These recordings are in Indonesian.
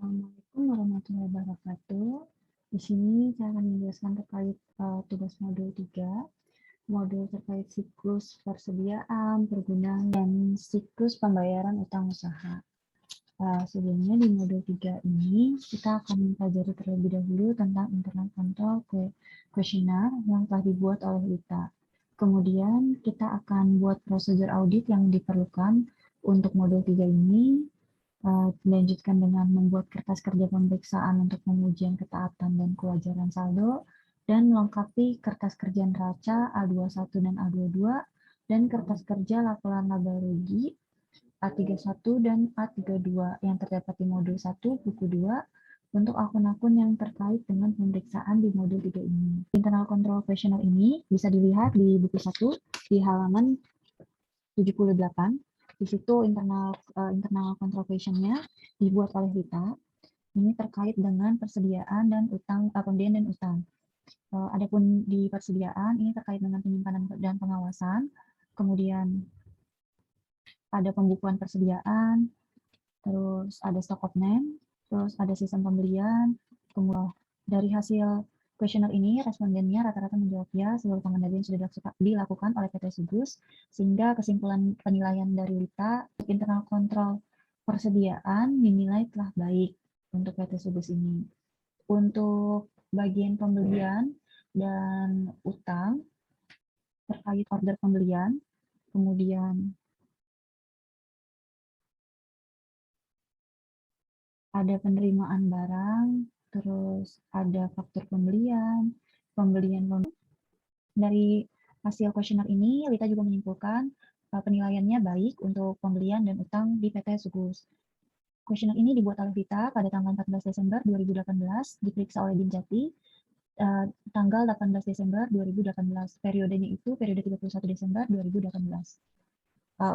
Assalamualaikum warahmatullahi wabarakatuh. Di sini saya akan menjelaskan terkait tugas modul 3, modul terkait siklus persediaan, pergunaan, dan siklus pembayaran utang usaha. Sebelumnya di modul 3 ini kita akan mempelajari terlebih dahulu tentang internal control questionnaire yang telah dibuat oleh Lita. Kemudian kita akan buat prosedur audit yang diperlukan untuk modul 3 ini. Dilanjutkan dengan membuat kertas kerja pemeriksaan untuk pengujian ketaatan dan kewajaran saldo, dan melengkapi kertas kerja neraca A21 dan A22, dan kertas kerja laporan laba rugi A31 dan A32 yang terdapat di modul 1, buku 2, untuk akun-akun yang terkait dengan pemeriksaan di modul 3 ini. Internal Control Questionnaire ini bisa dilihat di buku 1 di halaman 78. Di situ internal control question-nya dibuat oleh Rita. Ini terkait dengan persediaan dan pembelian dan utang. Adapun di persediaan ini terkait dengan penyimpanan dan pengawasan. Kemudian ada pembukuan persediaan, terus ada stock of name, terus ada sistem pembelian. Kemudian dari hasil kuesioner ini, respondennya rata-rata menjawab ya seluruh pengendalian sudah dilakukan oleh PT Sugus, sehingga kesimpulan penilaian dari Lita internal kontrol persediaan dinilai telah baik untuk PT Sugus ini. Untuk bagian pembelian dan utang terkait order pembelian, kemudian ada penerimaan barang, terus ada faktur pembelian. Dari hasil kuesioner ini, Lita juga menyimpulkan penilaiannya baik untuk pembelian dan utang di PT Sugus. Kuesioner ini dibuat oleh Lita pada tanggal 14 Desember 2018, diperiksa oleh Dimjati tanggal 18 Desember 2018. Periodenya itu periode 31 Desember 2018.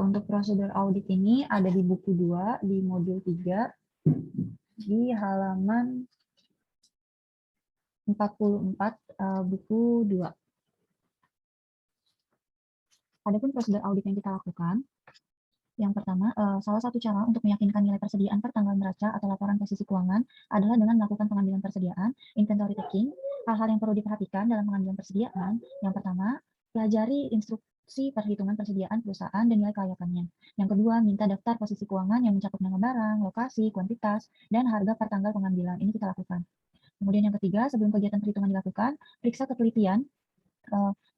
Untuk prosedur audit ini ada di buku 2, di modul 3, di halaman 44, buku 2. Adapun prosedur audit yang kita lakukan, yang pertama, salah satu cara untuk meyakinkan nilai persediaan per tanggal neraca atau laporan posisi keuangan adalah dengan melakukan pengambilan persediaan, inventory taking. Hal-hal yang perlu diperhatikan dalam pengambilan persediaan, yang pertama, pelajari instruksi perhitungan persediaan perusahaan dan nilai kelayakannya. Yang kedua, minta daftar posisi keuangan yang mencakup nama barang, lokasi, kuantitas, dan harga per tanggal pengambilan. Ini kita lakukan. Kemudian yang ketiga, sebelum kegiatan perhitungan dilakukan, periksa ketelitian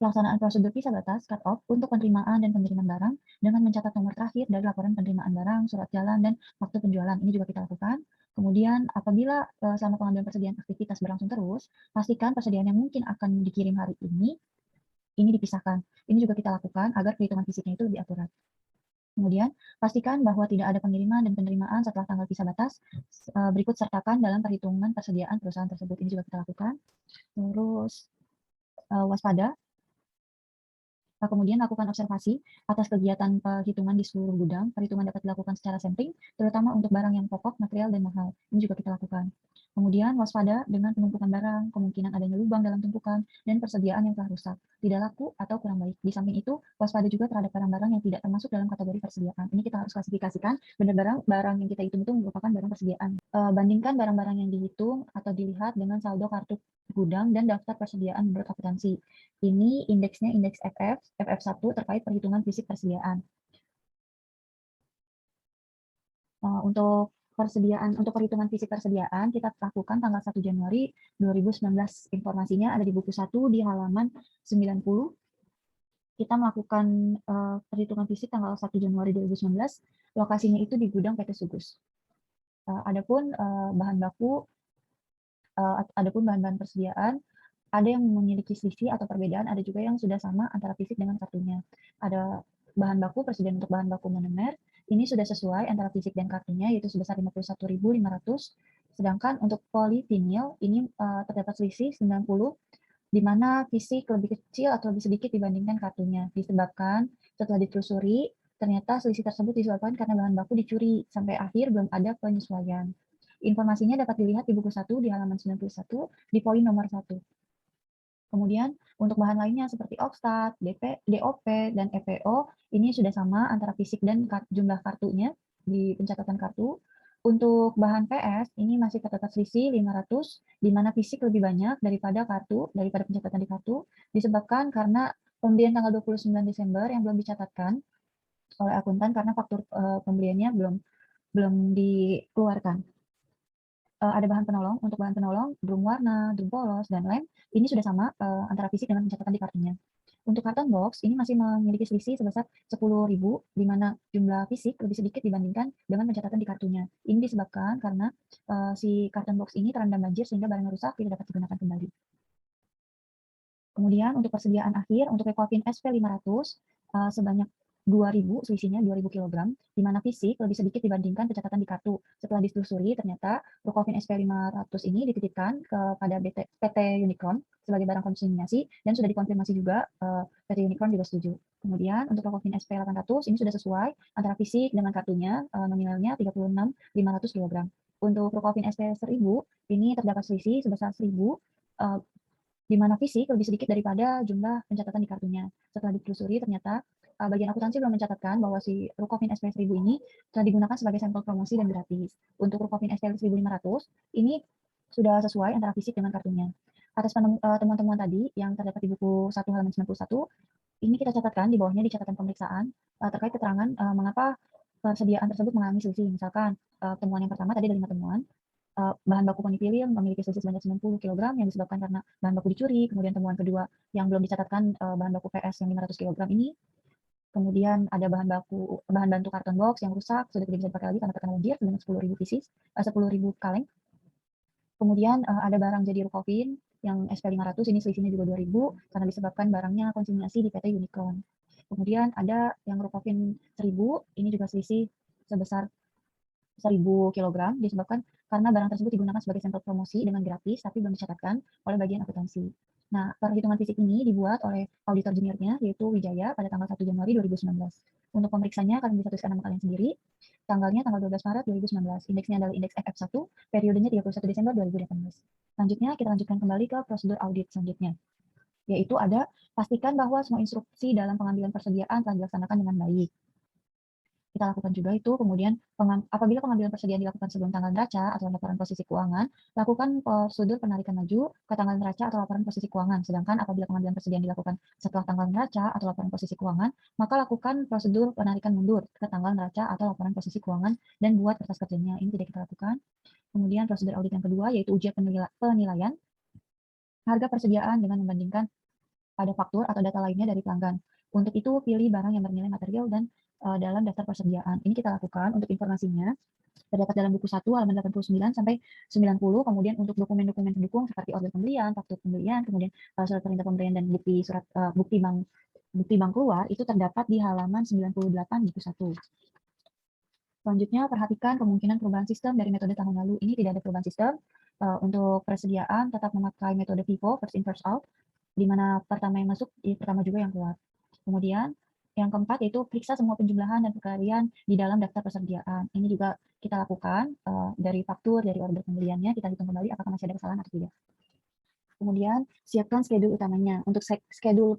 pelaksanaan prosedur visa batas cut-off untuk penerimaan dan pengiriman barang dengan mencatat nomor terakhir dari laporan penerimaan barang, surat jalan, dan waktu penjualan. Ini juga kita lakukan. Kemudian apabila selama pengambilan persediaan aktivitas berlangsung terus, pastikan persediaan yang mungkin akan dikirim hari ini dipisahkan. Ini juga kita lakukan agar perhitungan fisiknya itu lebih akurat. Kemudian, pastikan bahwa tidak ada pengiriman dan penerimaan setelah tanggal visa batas. Berikut sertakan dalam perhitungan persediaan perusahaan tersebut. Ini juga kita lakukan. Terus, waspada. Kemudian lakukan observasi atas kegiatan perhitungan di seluruh gudang. Perhitungan dapat dilakukan secara sampling, terutama untuk barang yang pokok, material, dan mahal. Ini juga kita lakukan. Kemudian waspada dengan penumpukan barang, kemungkinan adanya lubang dalam tumpukan, dan persediaan yang telah rusak, tidak laku, atau kurang baik. Di samping itu, waspada juga terhadap barang-barang yang tidak termasuk dalam kategori persediaan. Ini kita harus klasifikasikan, benar barang yang kita hitung itu merupakan barang persediaan. Bandingkan barang-barang yang dihitung atau dilihat dengan saldo kartu gudang dan daftar persediaan menurut akuntansi. Ini indeksnya indeks FF1 terkait perhitungan fisik persediaan. Untuk perhitungan fisik persediaan, kita lakukan tanggal 1 Januari 2019. Informasinya ada di buku 1 di halaman 90. Kita melakukan perhitungan fisik tanggal 1 Januari 2019. Lokasinya itu di gudang PT Sugus. Adapun bahan-bahan persediaan, ada yang memiliki selisih atau perbedaan, ada juga yang sudah sama antara fisik dengan kartunya. Ada bahan baku, persediaan untuk bahan baku monomer, ini sudah sesuai antara fisik dan kartunya, yaitu sebesar 51.500. Sedangkan untuk polivinil, ini terdapat selisih 90, di mana fisik lebih kecil atau lebih sedikit dibandingkan kartunya. Disebabkan setelah ditelusuri, ternyata selisih tersebut disebabkan karena bahan baku dicuri. Sampai akhir belum ada penyesuaian. Informasinya dapat dilihat di buku 1 di halaman 91 di poin nomor 1. Kemudian untuk bahan lainnya seperti Okstat, DOP, dan EPO, ini sudah sama antara fisik dan jumlah kartunya di pencatatan kartu. Untuk bahan PS, ini masih terdapat selisih 500, di mana fisik lebih banyak daripada pencatatan di kartu, disebabkan karena pembelian tanggal 29 Desember yang belum dicatatkan oleh akuntan karena faktur pembeliannya belum dikeluarkan. Ada bahan penolong, untuk bahan penolong, drum warna, drum polos, dan lem, ini sudah sama antara fisik dengan pencatatan di kartunya. Untuk karton box, ini masih memiliki selisih sebesar 10.000, di mana jumlah fisik lebih sedikit dibandingkan dengan pencatatan di kartunya. Ini disebabkan karena si karton box ini terendam banjir sehingga barangnya rusak tidak dapat digunakan kembali. Kemudian untuk persediaan akhir, untuk Ecovin SP500 sebanyak 2.000, selisihnya 2.000 kg, di mana fisik lebih sedikit dibandingkan pencatatan di kartu. Setelah ditelusuri, ternyata Ecovin SP500 ini dititipkan kepada PT Unicron sebagai barang konsinyasi dan sudah dikonfirmasi juga PT Unicron juga setuju. Kemudian untuk Ecovin SP800 ini sudah sesuai antara fisik dengan kartunya, nominalnya 36.500 kg. Untuk Ecovin SP1000 ini terdapat selisih sebesar 1.000 di mana fisik lebih sedikit daripada jumlah pencatatan di kartunya. Setelah ditelusuri, ternyata bagian akuntansi belum mencatatkan bahwa si Rukofin SP1000 ini telah digunakan sebagai sampel promosi dan gratis. Untuk Rukofin SP1500, ini sudah sesuai antara fisik dengan kartunya. Atas temuan-temuan tadi yang terdapat di buku 1 halaman 91, ini kita catatkan di bawahnya di catatan pemeriksaan terkait keterangan mengapa persediaan tersebut mengalami selisih. Misalkan temuan yang pertama tadi ada 5 temuan, bahan baku polipilin memiliki selisih sebanyak 90 kg yang disebabkan karena bahan baku dicuri. Kemudian temuan kedua yang belum dicatatkan bahan baku PS yang 500 kg ini. Kemudian ada bahan bantu karton box yang rusak, sudah tidak bisa dipakai lagi karena terkena banjir sebanyak 10.000 pieces, 10.000 kaleng. Kemudian ada barang jadi Rukofin yang SP500, ini selisihnya juga 2.000 karena disebabkan barangnya konsinyasi di PT Unicron. Kemudian ada yang Rukofin 1000, ini juga selisih sebesar 1.000 kg disebabkan karena barang tersebut digunakan sebagai sampel promosi dengan gratis tapi belum dicatatkan oleh bagian akuntansi. Nah, perhitungan fisik ini dibuat oleh auditor juniornya yaitu Wijaya pada tanggal 1 Januari 2019. Untuk pemeriksanya kalian bisa tuliskan nama kalian sendiri. Tanggalnya tanggal 12 Maret 2019. Indeksnya adalah indeks FF1, periodenya 31 Desember 2018. Selanjutnya kita lanjutkan kembali ke prosedur audit selanjutnya, yaitu ada pastikan bahwa semua instruksi dalam pengambilan persediaan telah dilaksanakan dengan baik. Kita lakukan juga itu, kemudian apabila pengambilan persediaan dilakukan sebelum tanggal neraca atau laporan posisi keuangan, lakukan prosedur penarikan maju ke tanggal neraca atau laporan posisi keuangan. Sedangkan apabila pengambilan persediaan dilakukan setelah tanggal neraca atau laporan posisi keuangan, maka lakukan prosedur penarikan mundur ke tanggal neraca atau laporan posisi keuangan dan buat kertas kerjanya. Ini tidak kita lakukan. Kemudian prosedur audit yang kedua yaitu ujian penilaian harga persediaan dengan membandingkan pada faktur atau data lainnya dari pelanggan. Untuk itu, pilih barang yang bernilai material dan dalam daftar persediaan. Ini kita lakukan untuk informasinya, terdapat dalam buku 1 halaman 89 sampai 90, kemudian untuk dokumen-dokumen pendukung seperti order pembelian, faktur pembelian, kemudian surat perintah pembelian dan bukti bank keluar itu terdapat di halaman 98 buku 1. Selanjutnya, perhatikan kemungkinan perubahan sistem dari metode tahun lalu. Ini tidak ada perubahan sistem. Untuk persediaan tetap memakai metode FIFO, first in first out, di mana pertama yang masuk, pertama juga yang keluar. Kemudian yang keempat yaitu periksa semua penjumlahan dan perkalian di dalam daftar persediaan. Ini juga kita lakukan dari faktur, dari order pembeliannya, kita hitung kembali apakah masih ada kesalahan atau tidak. Kemudian siapkan schedule utamanya. Untuk schedule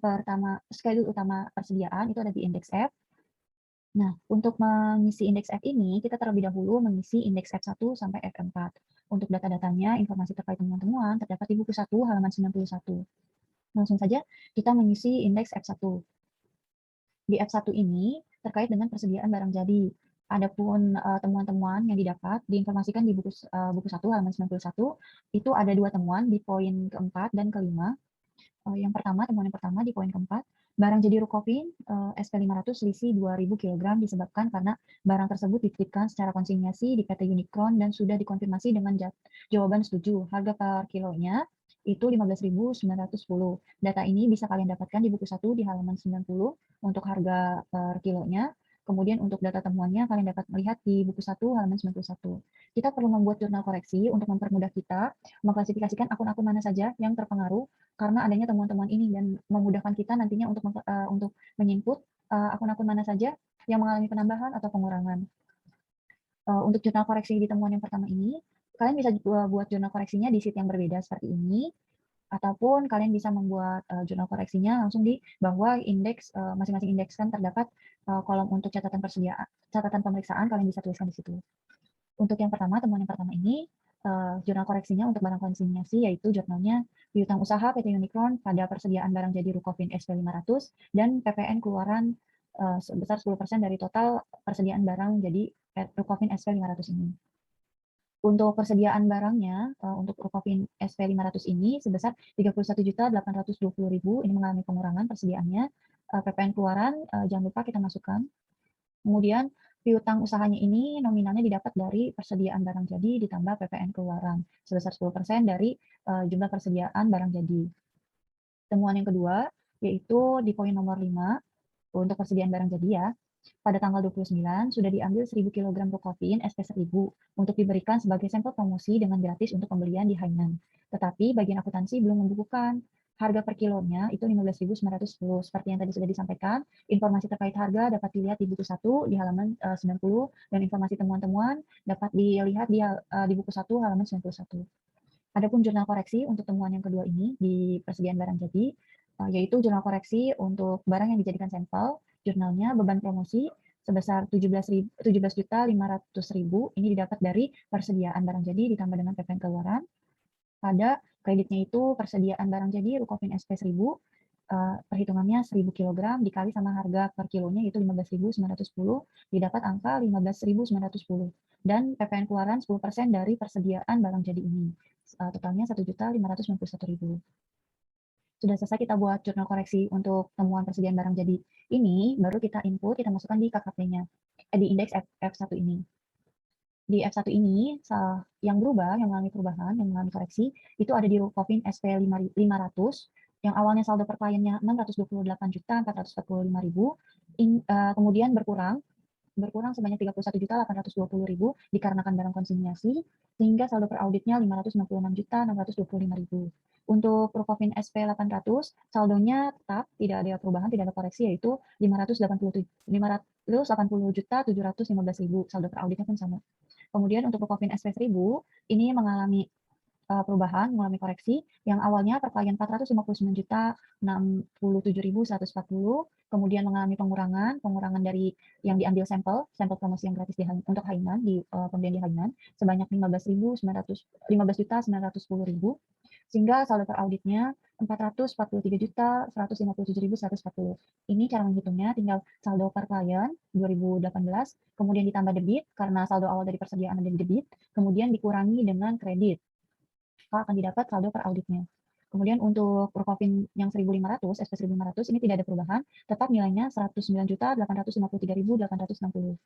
utama persediaan itu ada di indeks F. Nah, untuk mengisi indeks F ini, kita terlebih dahulu mengisi indeks F1 sampai F4. Untuk data-datanya, informasi terkait temuan-temuan terdapat di buku 1 halaman 91. Langsung saja kita mengisi indeks F1. Di F1 ini terkait dengan persediaan barang jadi. Adapun temuan-temuan yang didapat diinformasikan di buku 1 halaman 91, itu ada 2 temuan di poin keempat dan kelima. Yang pertama, temuan yang pertama di poin keempat, barang jadi Rukofin SP500 selisih 2.000 kg disebabkan karena barang tersebut dititipkan secara konsinyasi di PT Unicron dan sudah dikonfirmasi dengan jawaban setuju. Harga per kilonya itu 15.910. Data ini bisa kalian dapatkan di buku 1 di halaman 90 untuk harga per kilonya. Kemudian untuk data temuannya kalian dapat melihat di buku 1 halaman 91. Kita perlu membuat jurnal koreksi untuk mempermudah kita mengklasifikasikan akun-akun mana saja yang terpengaruh karena adanya temuan-temuan ini dan memudahkan kita nantinya untuk menyinput akun-akun mana saja yang mengalami penambahan atau pengurangan. Untuk jurnal koreksi di temuan yang pertama ini, kalian bisa buat jurnal koreksinya di sheet yang berbeda seperti ini, ataupun kalian bisa membuat jurnal koreksinya langsung di bawah indeks, masing-masing indeks kan terdapat kolom untuk catatan pemeriksaan, kalian bisa tuliskan di situ. Untuk yang pertama, temuan yang pertama ini, jurnal koreksinya untuk barang konsinyasi, yaitu jurnalnya piutang usaha PT Unicorn pada persediaan barang jadi Rukofin SP500 dan PPN keluaran sebesar 10% dari total persediaan barang jadi Rukofin SP500 ini. Untuk persediaan barangnya, untuk Rukofin SP500 ini sebesar 31.820.000, ini mengalami pengurangan persediaannya. PPN keluaran, jangan lupa kita masukkan. Kemudian piutang usahanya ini nominalnya didapat dari persediaan barang jadi ditambah PPN keluaran sebesar 10% dari jumlah persediaan barang jadi. Temuan yang kedua yaitu di poin nomor 5 untuk persediaan barang jadi ya. Pada tanggal 29 sudah diambil 1.000 kg Rukofin SP1000 untuk diberikan sebagai sampel promosi dengan gratis untuk pembelian di Hainan. Tetapi bagian akuntansi belum membukukan. Harga per kilonya itu 15.910. Seperti yang tadi sudah disampaikan, informasi terkait harga dapat dilihat di buku 1 di halaman 90 dan informasi temuan-temuan dapat dilihat di buku 1 halaman 91. Adapun jurnal koreksi untuk temuan yang kedua ini di persediaan barang jadi, yaitu jurnal koreksi untuk barang yang dijadikan sampel, jurnalnya beban promosi sebesar 17.500.000 ini didapat dari persediaan barang jadi ditambah dengan PPN keluaran. Pada kreditnya itu persediaan barang jadi Rukofin SP1000, perhitungannya 1.000 kg dikali sama harga per kilonya itu 15.910, didapat angka 15.910. Dan PPN keluaran 10% dari persediaan barang jadi ini. Totalnya 1.591.000. Sudah selesai kita buat jurnal koreksi untuk temuan persediaan barang jadi ini, baru kita input, kita masukkan di KKP-nya, di indeks F1 ini. Di F1 ini, yang berubah, yang mengalami perubahan, yang mengalami koreksi, itu ada di Rukofin SP500, yang awalnya saldo per kliennya 628.445.000, kemudian berkurang sebanyak 31.820.000 dikarenakan barang konsinyasi, sehingga saldo per auditnya 566.625.000. Untuk Rukofin SP800, saldonya tetap tidak ada perubahan, tidak ada koreksi, yaitu 580.715.000, saldo per auditnya pun sama. Kemudian untuk Rukofin SP1000, ini mengalami perubahan, mengalami koreksi, yang awalnya per klien 459.067.140, kemudian mengalami pengurangan dari yang diambil sampel promosi yang gratis untuk Hainan, di pembelian di Hainan, sebanyak 15.910.000, sehingga saldo per auditnya 443.157.140. Ini cara menghitungnya, tinggal saldo per klien 2018, kemudian ditambah debit, karena saldo awal dari persediaan ada di debit, kemudian dikurangi dengan kredit, maka akan didapat saldo per auditnya. Kemudian untuk Rukofin yang 1.500, SP1.500 ini tidak ada perubahan, tetap nilainya 109.853.860.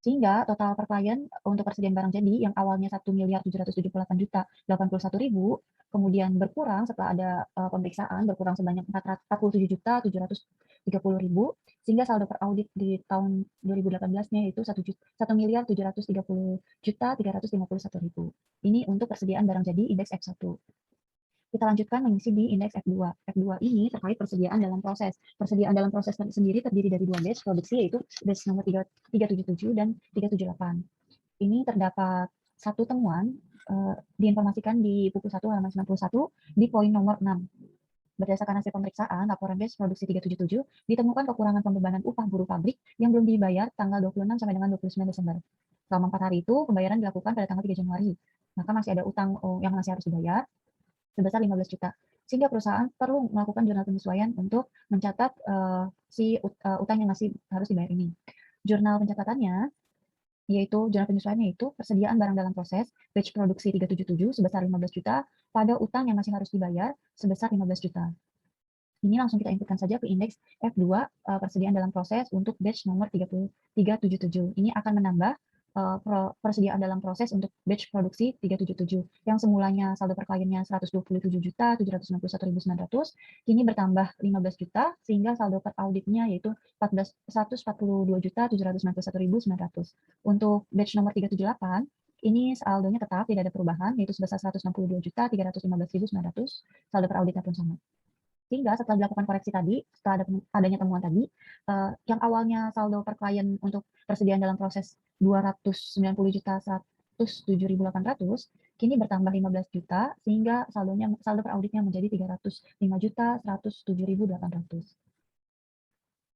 Sehingga total per klien untuk persediaan barang jadi yang awalnya 1.778.081.000, kemudian berkurang setelah ada pemeriksaan, berkurang sebanyak 47.730.000, sehingga saldo per audit di tahun 2018-nya itu 1.730.351.000. Ini untuk persediaan barang jadi indeks F1. Kita lanjutkan mengisi di indeks F2. F2 ini terkait persediaan dalam proses. Persediaan dalam proses sendiri terdiri dari 2 batch produksi, yaitu batch nomor 377 dan 378. Ini terdapat satu temuan, diinformasikan di buku 1 halaman 91 di poin nomor 6. Berdasarkan hasil pemeriksaan, laporan batch produksi 377 ditemukan kekurangan pembebanan upah buruh pabrik yang belum dibayar tanggal 26 sampai dengan 29 Desember. Selama 4 hari itu, pembayaran dilakukan pada tanggal 3 Januari. Maka masih ada utang yang masih harus dibayar sebesar 15 juta. Sehingga perusahaan perlu melakukan jurnal penyesuaian untuk mencatat utang yang masih harus dibayar ini. Jurnal pencatatannya jurnal penyesuaiannya yaitu persediaan barang dalam proses batch produksi 377 sebesar 15 juta pada utang yang masih harus dibayar sebesar 15 juta. Ini langsung kita inputkan saja ke indeks F2 persediaan dalam proses untuk batch nomor 377. Ini akan menambah persediaan dalam proses untuk batch produksi 377 yang semulanya saldo per kliennya 127.761.900, kini bertambah 15 juta sehingga saldo per auditnya yaitu 142.791.900. Untuk batch nomor 378 ini saldonya tetap tidak ada perubahan yaitu sebesar 162.315.900, saldo per auditnya pun sama. Sehingga setelah dilakukan koreksi tadi, setelah adanya temuan tadi, yang awalnya saldo per klien untuk persediaan dalam proses 290.107.800, kini bertambah 15 juta, sehingga saldo per auditnya menjadi 305.107.800.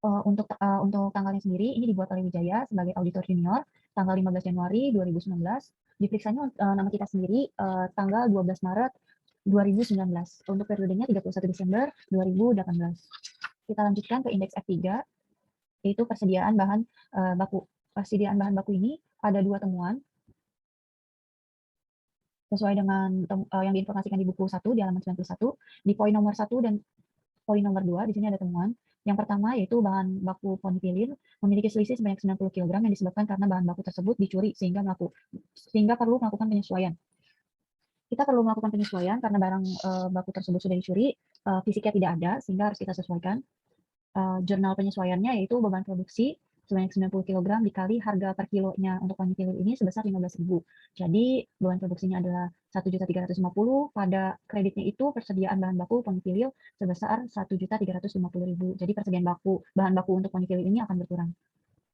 Untuk tanggalnya sendiri ini dibuat oleh Wijaya sebagai auditor junior tanggal 15 Januari 2019. Diperiksanya nama kita sendiri tanggal 12 Maret 2019. Untuk periodenya 31 Desember 2018. Kita lanjutkan ke indeks F3, yaitu persediaan bahan baku. Persediaan bahan baku ini ada 2 temuan sesuai dengan yang diinformasikan di buku 1 di halaman 91. Di poin nomor 1 dan poin nomor 2 di sini ada temuan. Yang pertama yaitu bahan baku polipropilin memiliki selisih sebanyak 90 kg yang disebabkan karena bahan baku tersebut dicuri sehingga perlu melakukan penyesuaian. Kita perlu melakukan penyesuaian karena barang baku tersebut sudah dicuri, fisiknya tidak ada sehingga harus kita sesuaikan. Jurnal penyesuaiannya yaitu beban produksi sebanyak 90 kg dikali harga per kilonya untuk polipropilin ini sebesar 15.000. Jadi beban produksinya adalah 1.350.000, pada kreditnya itu persediaan bahan baku polipropilin sebesar 1.350.000. Jadi persediaan bahan baku untuk polipropilin ini akan berkurang.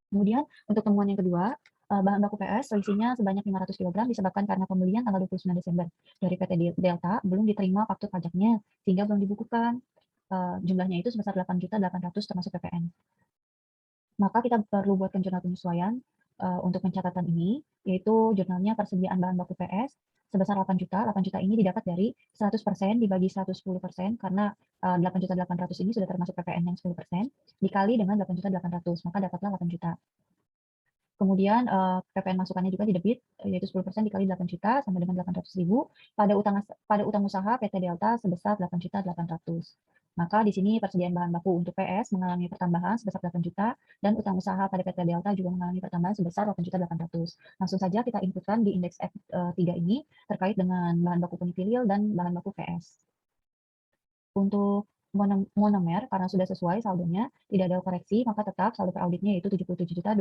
Kemudian untuk temuan yang kedua, bahan baku PS selisihnya sebanyak 500 kg disebabkan karena pembelian tanggal 29 Desember dari PT Delta belum diterima faktur pajaknya sehingga belum dibukukan. Jumlahnya itu sebesar 8.800.000 termasuk PPN. Maka kita perlu buatkan jurnal penyesuaian untuk pencatatan ini, yaitu jurnalnya persediaan bahan baku PS sebesar 8 juta. 8 juta ini didapat dari 100% dibagi 110% karena 8.800.000 ini sudah termasuk PPN yang 10%, dikali dengan 8.800.000, maka dapatlah 8 juta. Kemudian PPN masukannya juga didebit, yaitu 10% dikali 8 juta sama dengan 800.000 pada utang usaha PT Delta sebesar 8.800.000. Maka di sini persediaan bahan baku untuk PS mengalami pertambahan sebesar 8 juta dan utang usaha pada PT Delta juga mengalami pertambahan sebesar 8.800.000. Langsung saja kita inputkan di indeks F3 ini terkait dengan bahan baku polipropilin dan bahan baku PS. Untuk monomer, karena sudah sesuai saldonya, tidak ada koreksi, maka tetap saldo per auditnya yaitu 77.250.000.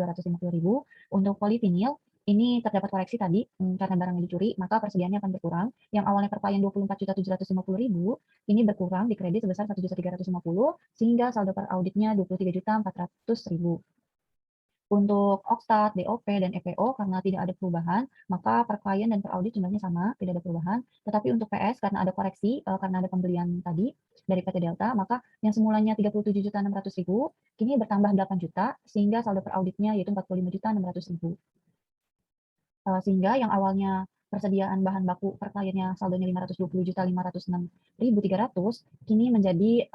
Untuk polivinil, ini terdapat koreksi tadi, karena barangnya dicuri, maka persediaannya akan berkurang. Yang awalnya perpayaan 24.750.000, ini berkurang di kredit sebesar 1.350.000, sehingga saldo per auditnya 23.400.000. Untuk Okstat, DOP, dan EPO karena tidak ada perubahan, maka per klien dan per audit jumlahnya sama, tidak ada perubahan. Tetapi untuk PS karena ada koreksi, karena ada pembelian tadi dari PT Delta, maka yang semulanya 37.600.000 kini bertambah 8 juta, sehingga saldo per auditnya yaitu 45.600.000. Sehingga yang awalnya persediaan bahan baku per kliennya saldonya 520.506.300, kini menjadi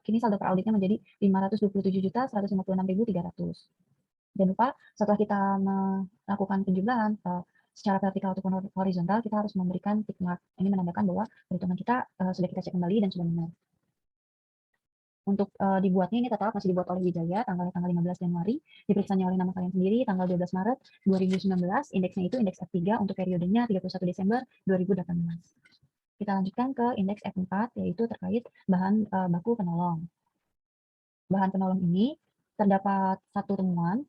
kini saldo per auditnya menjadi 527.156.300. Jangan lupa setelah kita melakukan penjumlahan secara vertikal ataupun horizontal, kita harus memberikan tick mark. Ini menandakan bahwa perhitungan kita sudah kita cek kembali dan sudah benar. Untuk dibuatnya ini tetap masih dibuat oleh Wijaya tanggal 15 Januari, diperiksanya oleh nama kalian sendiri tanggal 12 Maret 2019, indeksnya itu indeks F3 untuk periodenya 31 Desember 2018. Kita lanjutkan ke indeks F4, yaitu terkait bahan baku penolong. Bahan penolong ini terdapat satu temuan,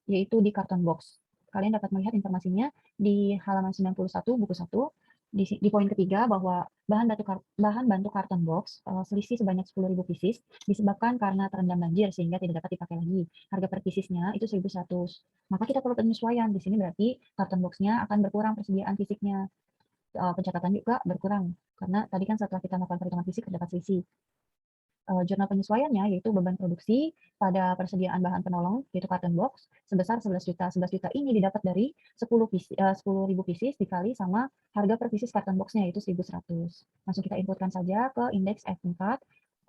yaitu di karton box. Kalian dapat melihat informasinya di halaman 91 buku 1, di poin ketiga bahwa bahan bantu karton box selisih sebanyak 10.000 pieces disebabkan karena terendam banjir sehingga tidak dapat dipakai lagi. Harga per piecesnya itu 1.100. Maka kita perlu penyesuaian. Di sini berarti karton boxnya akan berkurang persediaan fisiknya. Pencatatan juga berkurang karena tadi kan setelah kita melakukan perhitungan fisik terdapat selisih. Jurnal penyesuaiannya yaitu beban produksi pada persediaan bahan penolong yaitu carton box sebesar 11 juta. 11 juta ini didapat dari 10.000 pieces dikali sama harga per pieces carton boxnya yaitu 1.100. Langsung kita inputkan saja ke indeks F4.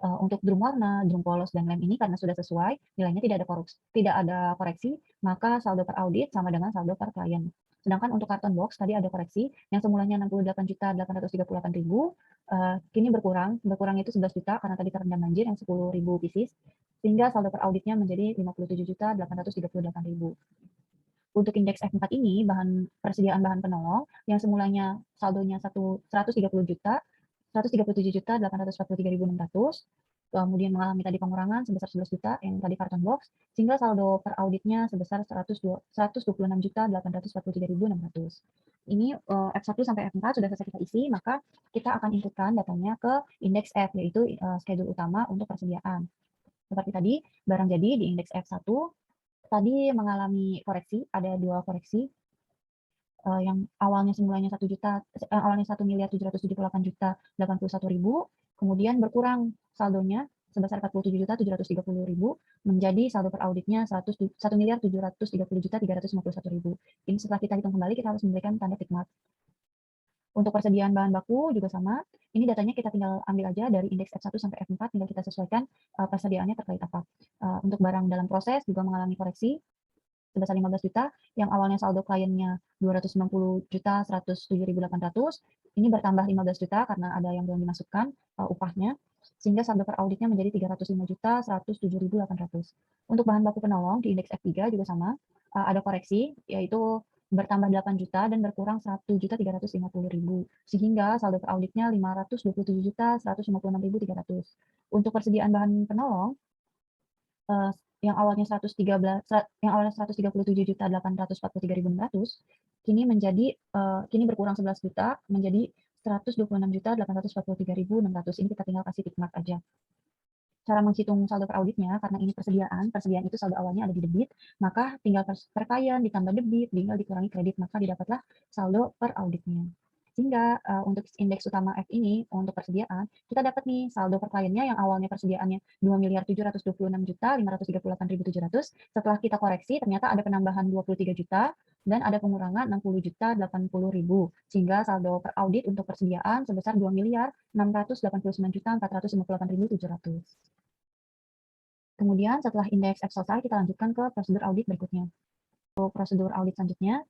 Untuk drum warna, drum polos, dan lem ini karena sudah sesuai, nilainya tidak ada koreksi, maka saldo per audit sama dengan saldo per klien. Sedangkan untuk karton box tadi ada koreksi, yang semulanya 68.838.000, kini berkurang itu 11 juta karena tadi terendam banjir yang 10.000 pieces, sehingga saldo per auditnya menjadi 57.838.000. Untuk indeks F4 ini, persediaan bahan penolong yang semulanya saldonya 137.843.600, kemudian mengalami tadi pengurangan sebesar 11 juta yang tadi karton box, sehingga saldo per auditnya sebesar 126.843.600. Ini F1 sampai F4 sudah selesai kita isi, maka kita akan inputkan datanya ke indeks F, yaitu schedule utama untuk persediaan. Seperti tadi, barang jadi di indeks F1 tadi mengalami koreksi, ada 2 koreksi. Yang awalnya semulanya 1.778.081.000, kemudian berkurang saldonya sebesar 47.730.000 menjadi saldo per auditnya 1.730.351.000. Ini setelah kita hitung kembali, kita harus memberikan tanda tick mark. Untuk persediaan bahan baku juga sama. Ini datanya kita tinggal ambil aja dari indeks F1 sampai F4, tinggal kita sesuaikan persediaannya terkait apa. Untuk barang dalam proses juga mengalami koreksi sebesar 15 juta, yang awalnya saldo kliennya 290 juta 107.800, ini bertambah 15 juta karena ada yang belum dimasukkan upahnya, sehingga saldo per auditnya menjadi 305 juta 107.800. Untuk bahan baku penolong di indeks F3 juga sama, ada koreksi, yaitu bertambah 8 juta dan berkurang 1.350.000, sehingga saldo per auditnya 527 juta 156.300. Untuk persediaan bahan penolong, yang awalnya 137.843.600 kini berkurang 11 juta menjadi 126.843.600. Ini kita tinggal kasih tick mark aja. Cara menghitung saldo per auditnya, karena ini persediaan itu saldo awalnya ada di debit, maka tinggal perkalian ditambah debit, tinggal dikurangi kredit, maka didapatlah saldo per auditnya. Sehingga untuk indeks utama F ini, untuk persediaan, kita dapat nih saldo per kliennya yang awalnya persediaannya 2.726.538.700, setelah kita koreksi ternyata ada penambahan 23 juta dan ada pengurangan 60.080.000, sehingga saldo per audit untuk persediaan sebesar 2.689.458.700. Kemudian setelah indeks F selesai, kita lanjutkan ke prosedur audit berikutnya. Untuk prosedur audit selanjutnya,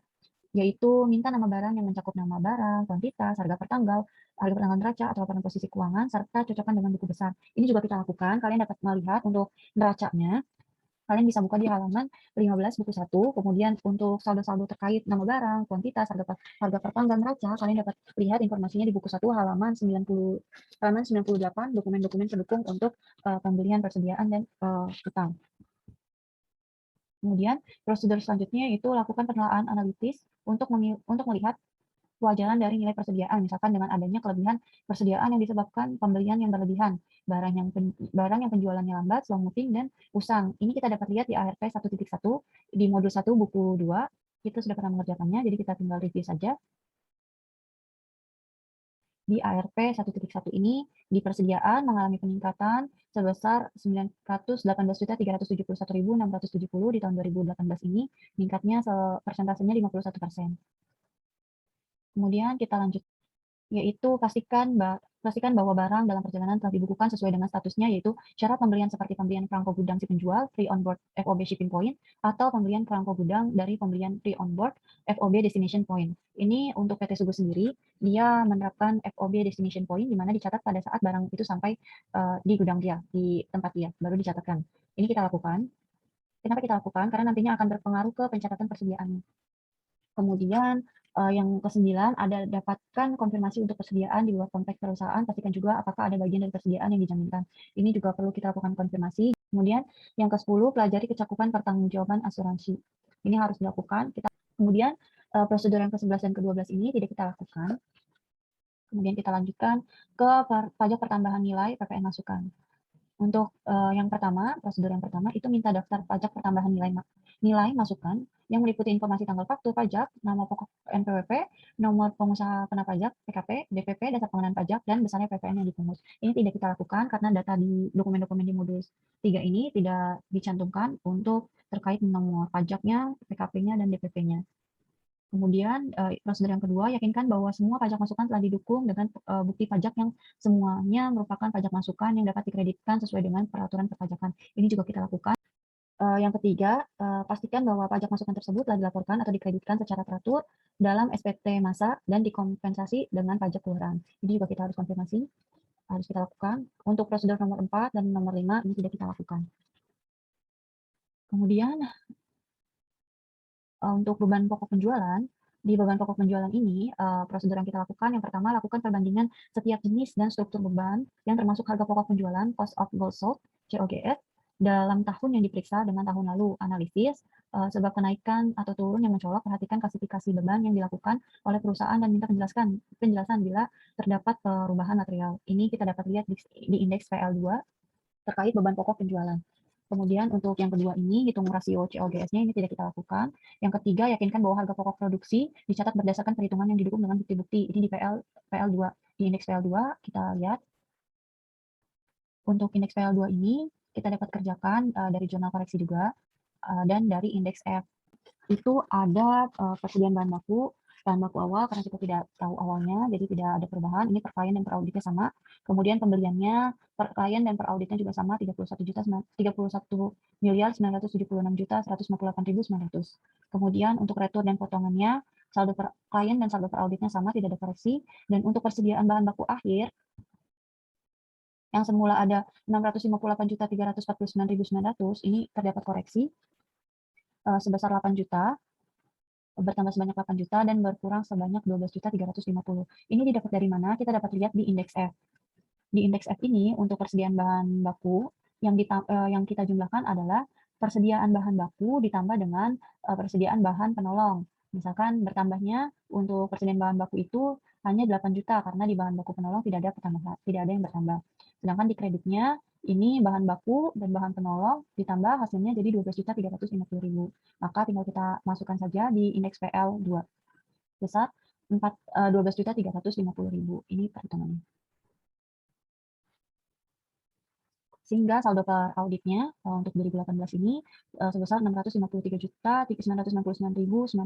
yaitu minta nama barang yang mencakup nama barang, kuantitas, harga per tanggal neraca atau laporan posisi keuangan, serta cocokkan dengan buku besar. Ini juga kita lakukan, kalian dapat melihat untuk neracanya, kalian bisa buka di halaman 15 buku 1, kemudian untuk saldo-saldo terkait nama barang, kuantitas, harga per tanggal neraca, kalian dapat lihat informasinya di buku 1 halaman 98, dokumen-dokumen pendukung untuk pembelian, persediaan, dan utang. Kemudian prosedur selanjutnya yaitu lakukan penelaahan analitis untuk melihat kewajaran dari nilai persediaan, misalkan dengan adanya kelebihan persediaan yang disebabkan pembelian yang berlebihan, barang yang penjualannya lambat, slow moving, dan usang. Ini kita dapat lihat di ARP 1.1 di modul 1 buku 2, kita sudah pernah mengerjakannya, jadi kita tinggal review saja. Di ARP 1.1 ini, di persediaan mengalami peningkatan sebesar 918.371.670 di tahun 2018 ini, meningkatnya persentasenya 51%. Kemudian kita lanjut, yaitu pastikan bahwa barang dalam perjalanan telah dibukukan sesuai dengan statusnya, yaitu syarat pembelian seperti pembelian perangko gudang si penjual, free on board FOB shipping point, atau pembelian perangko gudang dari pembelian free on board FOB destination point. Ini untuk PT Sugu sendiri, dia menerapkan FOB destination point, di mana dicatat pada saat barang itu sampai di gudang dia, di tempat dia, baru dicatatkan. Ini kita lakukan. Kenapa kita lakukan? Karena nantinya akan berpengaruh ke pencatatan persediaannya. Kemudian yang ke-9, ada dapatkan konfirmasi untuk persediaan di luar konteks perusahaan, pastikan juga apakah ada bagian dari persediaan yang dijaminkan. Ini juga perlu kita lakukan konfirmasi. Kemudian yang ke-10, pelajari kecakupan pertanggungjawaban asuransi. Ini harus dilakukan. Kemudian prosedur yang ke-11 dan ke-12 ini tidak kita lakukan. Kemudian kita lanjutkan ke pajak pertambahan nilai PPN masukan. Untuk yang pertama, prosedur yang pertama itu minta daftar pajak pertambahan nilai masukan yang meliputi informasi tanggal faktur pajak, nama pokok NPWP, nomor pengusaha kena pajak (PKP), DPP, dasar pengenaan pajak, dan besarnya PPN yang dipungut. Ini tidak kita lakukan karena data di dokumen-dokumen di modul 3 ini tidak dicantumkan untuk terkait nomor pajaknya, PKP-nya, dan DPP-nya. Kemudian prosedur yang kedua, yakinkan bahwa semua pajak masukan telah didukung dengan bukti pajak yang semuanya merupakan pajak masukan yang dapat dikreditkan sesuai dengan peraturan perpajakan. Ini juga kita lakukan. Yang ketiga, pastikan bahwa pajak masukan tersebut telah dilaporkan atau dikreditkan secara teratur dalam SPT masa dan dikompensasi dengan pajak keluaran. Ini juga kita harus konfirmasi, harus kita lakukan. Untuk prosedur nomor 4 dan nomor 5 ini tidak kita lakukan. Kemudian untuk beban pokok penjualan, di beban pokok penjualan ini, prosedur yang kita lakukan, yang pertama, lakukan perbandingan setiap jenis dan struktur beban yang termasuk harga pokok penjualan, cost of goods sold, COGS, dalam tahun yang diperiksa dengan tahun lalu. Analisis sebab kenaikan atau turun yang mencolok, perhatikan klasifikasi beban yang dilakukan oleh perusahaan dan minta penjelasan bila terdapat perubahan material. Ini kita dapat lihat di indeks PL2 terkait beban pokok penjualan. Kemudian untuk yang kedua ini, hitung rasio COGS-nya ini tidak kita lakukan. Yang ketiga, yakinkan bahwa harga pokok produksi dicatat berdasarkan perhitungan yang didukung dengan bukti-bukti. Ini di PL2, di indeks PL2 kita lihat. Untuk indeks PL2 ini kita dapat kerjakan dari jurnal koreksi juga dan dari indeks F. Itu ada persediaan bahan baku awal karena kita tidak tahu awalnya, jadi tidak ada perubahan. Ini per klien dan per auditnya sama. Kemudian pembeliannya per klien dan per auditnya juga sama, 31.976.158.900. Kemudian untuk retur dan potongannya, saldo per klien dan saldo per auditnya sama, tidak ada koreksi. Dan untuk persediaan bahan baku akhir, yang semula ada 658.349.900, ini terdapat koreksi sebesar 8 juta, bertambah sebanyak 8 juta dan berkurang sebanyak 12.350. Ini didapat dari mana? Kita dapat lihat di indeks F. Di indeks F ini untuk persediaan bahan baku yang kita jumlahkan adalah persediaan bahan baku ditambah dengan persediaan bahan penolong. Misalkan bertambahnya untuk persediaan bahan baku itu hanya 8 juta karena di bahan baku penolong tidak ada yang bertambah. Sedangkan di kreditnya ini bahan baku dan bahan penolong ditambah hasilnya jadi 12.350.000. Maka tinggal kita masukkan saja di indeks PL2 besar 12.350.000. Ini perhitungannya. Sehingga saldo per auditnya untuk 2018 ini sebesar 653.969.900.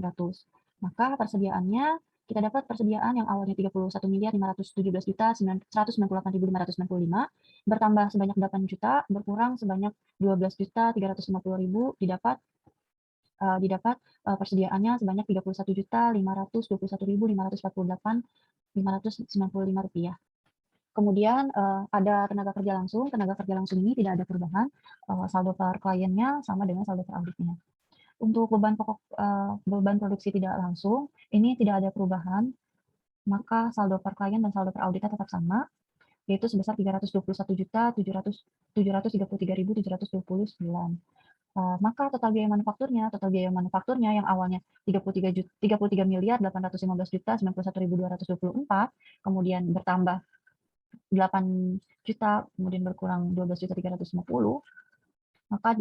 Maka persediaannya kita dapat persediaan yang awalnya 31.517.198.595 bertambah sebanyak 8 juta, berkurang sebanyak 12.350.000, didapat persediaannya sebanyak 31.521.548.595 rupiah. Kemudian ada tenaga kerja langsung. Tenaga kerja langsung ini tidak ada perubahan. Saldo per kliennya sama dengan saldo per auditnya. Untuk beban pokok beban produksi tidak langsung, ini tidak ada perubahan. Maka saldo per klien dan saldo per auditnya tetap sama, yaitu sebesar 321.733.729. Maka total biaya manufakturnya yang awalnya 33.815.901.224, kemudian bertambah 8 juta, kemudian berkurang 12.350, maka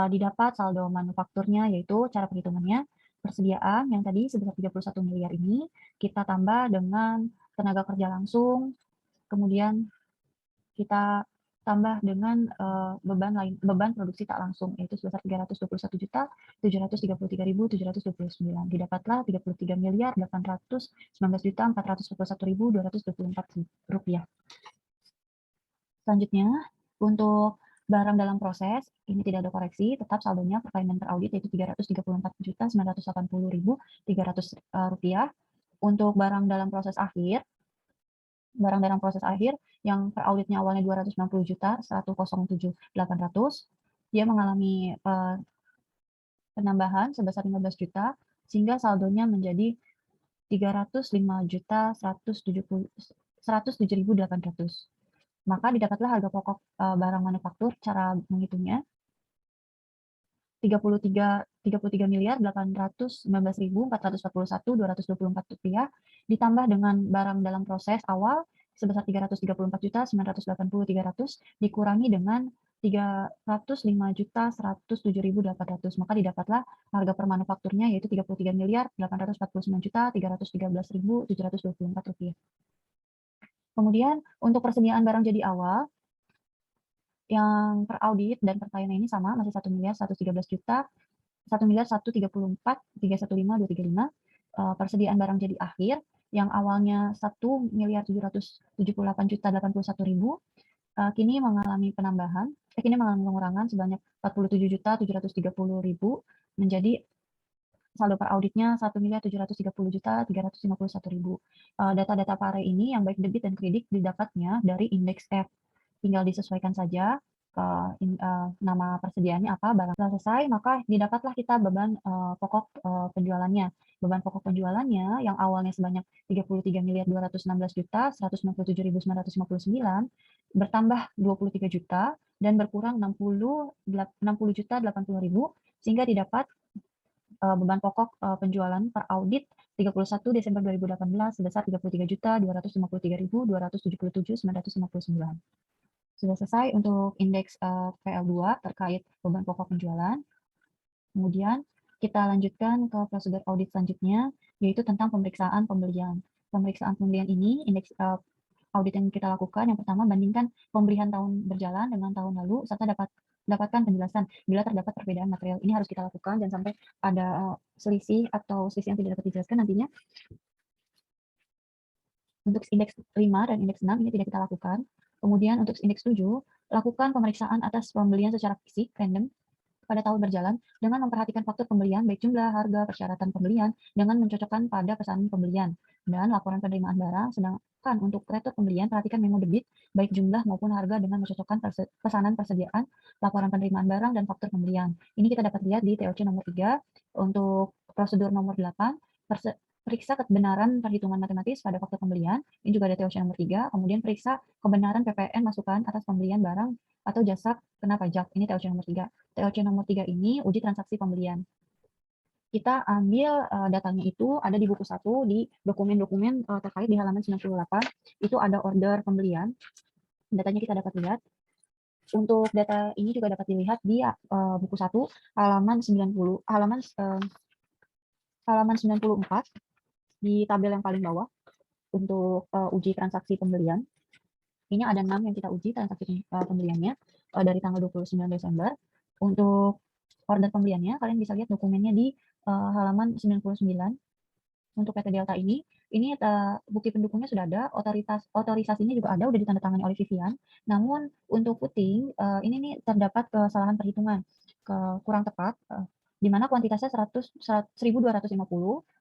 didapat saldo manufakturnya, yaitu cara perhitungannya persediaan yang tadi sebesar 31 miliar ini kita tambah dengan tenaga kerja langsung, kemudian kita tambah dengan beban produksi tak langsung, yaitu sebesar 321.733.729. Didapatlah 33.819.441.224 rupiah. Selanjutnya, untuk barang dalam proses, ini tidak ada koreksi, tetap saldonya per klien dan per audit yaitu 334.980.300 rupiah. Untuk barang dalam proses akhir yang per auditnya awalnya 260.107.800, dia mengalami penambahan sebesar 15 juta, sehingga saldonya menjadi 305.107.800. Maka didapatlah harga pokok barang manufaktur. Cara menghitungnya 33.819.441.224 rupiah ditambah dengan barang dalam proses awal sebesar 334.980.300 dikurangi dengan 305.107.800, maka didapatlah harga per manufakturnya yaitu 33.849.313.724 rupiah. Kemudian untuk persediaan barang jadi awal yang per audit dan per klien ini sama, masih 1.113.134.315.235. Persediaan barang jadi akhir yang awalnya 1.778.081.000 kini mengalami pengurangan sebanyak 47.730.000 menjadi saldo per auditnya 1.730.351.000. Data-data pare ini yang baik debit dan kredit didapatnya dari indeks F. Tinggal disesuaikan saja nama persediaannya apa, barang telah selesai, maka didapatlah kita beban pokok penjualannya. Beban pokok penjualannya yang awalnya sebanyak 33.216.197.959 bertambah 23 juta dan berkurang 60.080.000 sehingga didapat beban pokok penjualan per audit 31 Desember 2018 sebesar 33.257.277.959. Sudah selesai untuk indeks PL2 terkait beban pokok penjualan. Kemudian kita lanjutkan ke prosedur audit selanjutnya, yaitu tentang pemeriksaan pembelian. Pemeriksaan pembelian ini, indeks audit yang kita lakukan, yang pertama bandingkan pembelian tahun berjalan dengan tahun lalu, serta dapatkan penjelasan bila terdapat perbedaan material. Ini harus kita lakukan, jangan sampai ada selisih atau selisih yang tidak dapat dijelaskan nantinya. Untuk indeks 5 dan indeks 6 ini tidak kita lakukan. Kemudian untuk indeks 7, lakukan pemeriksaan atas pembelian secara fisik, random, pada tahun berjalan dengan memperhatikan faktor pembelian, baik jumlah, harga, persyaratan pembelian, dengan mencocokkan pada pesanan pembelian dan laporan penerimaan barang. Sedangkan untuk retur pembelian, perhatikan memo debit, baik jumlah maupun harga dengan mencocokkan pesanan persediaan, laporan penerimaan barang, dan faktor pembelian. Ini kita dapat lihat di TOC nomor 3. Untuk prosedur nomor 8, periksa kebenaran perhitungan matematis pada faktor pembelian. Ini juga ada TOC nomor 3. Kemudian periksa kebenaran PPN masukan atas pembelian barang atau jasa kena pajak. Ini TOC nomor 3. TOC nomor 3 ini uji transaksi pembelian. Kita ambil datanya itu ada di buku 1, di dokumen-dokumen terkait di halaman 98. Itu ada order pembelian. Datanya kita dapat lihat. Untuk data ini juga dapat dilihat di buku 1, halaman 90, halaman 94, di tabel yang paling bawah untuk uji transaksi pembelian. Ini ada 6 yang kita uji transaksi pembeliannya dari tanggal 29 Desember. Untuk order pembeliannya, kalian bisa lihat dokumennya di halaman 99. Untuk PT Delta ini bukti pendukungnya sudah ada, otorisasinya juga ada, udah ditandatangani oleh Vivian. Namun untuk puting, ini nih terdapat kesalahan perhitungan, kurang tepat, di mana kuantitasnya 1.250,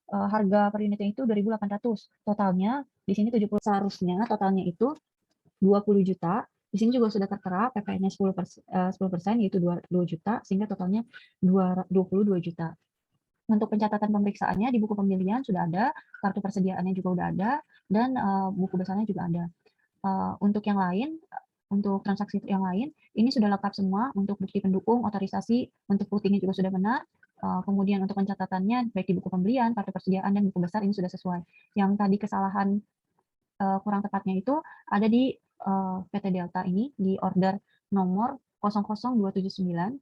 harga per unitnya itu 2.800. Totalnya di sini 70, seharusnya totalnya itu 20 juta. Di sini juga sudah tertera PPN-nya 10%, yaitu 2 juta, sehingga totalnya 22 juta. Untuk pencatatan pemeriksaannya di buku pembelian sudah ada, kartu persediaannya juga sudah ada, dan buku besarnya juga ada. Untuk yang lain, untuk transaksi yang lain, ini sudah lengkap semua. Untuk bukti pendukung, otorisasi, untuk putingnya juga sudah benar. Kemudian untuk pencatatannya, baik di buku pembelian, kartu persediaan, dan buku besar, ini sudah sesuai. Yang tadi kesalahan kurang tepatnya itu ada di PT Delta ini, di order nomor 00279,